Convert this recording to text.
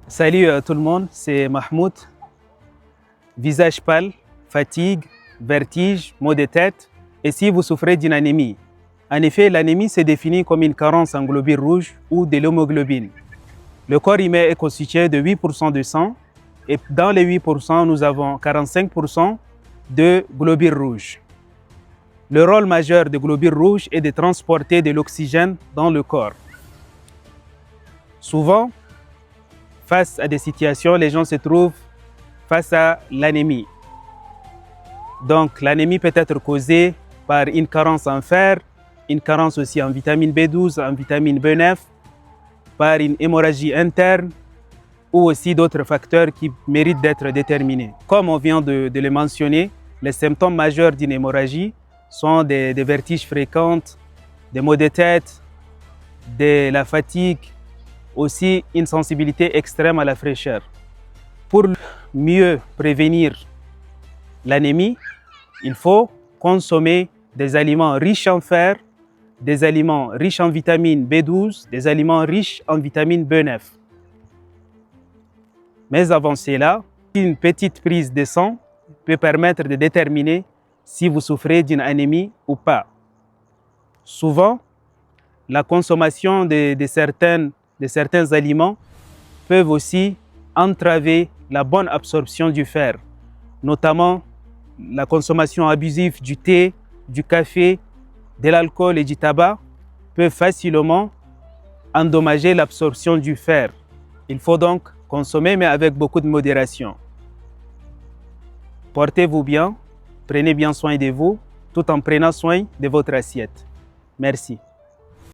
Salut tout le monde, c'est Mahmoud. Visage pâle, fatigue, vertige, maux de tête. Et si vous souffrez d'une anémie? En effet, l'anémie se définit comme une carence en globules rouges ou de l'hémoglobine. Le corps humain est constitué de 8% de sang et dans les 8%, nous avons 45% de globules rouges. Le rôle majeur des globules rouges est de transporter de l'oxygène dans le corps. Souvent, face à des situations, les gens se trouvent face à l'anémie. Donc, l'anémie peut être causée par une carence en fer, une carence aussi en vitamine B12, en vitamine B9, par une hémorragie interne ou aussi d'autres facteurs qui méritent d'être déterminés. Comme on vient de le mentionner, les symptômes majeurs d'une hémorragie sont des vertiges fréquents, des maux de tête, de la fatigue, aussi une sensibilité extrême à la fraîcheur. Pour mieux prévenir l'anémie, il faut consommer des aliments riches en fer, des aliments riches en vitamine B12, des aliments riches en vitamine B9. Mais avant cela, une petite prise de sang peut permettre de déterminer si vous souffrez d'une anémie ou pas. Souvent, la consommation de certains aliments peuvent aussi entraver la bonne absorption du fer, notamment la consommation abusive du thé, du café, de l'alcool et du tabac peut facilement endommager l'absorption du fer. Il faut donc consommer, mais avec beaucoup de modération. Portez-vous bien, prenez bien soin de vous, tout en prenant soin de votre assiette. Merci.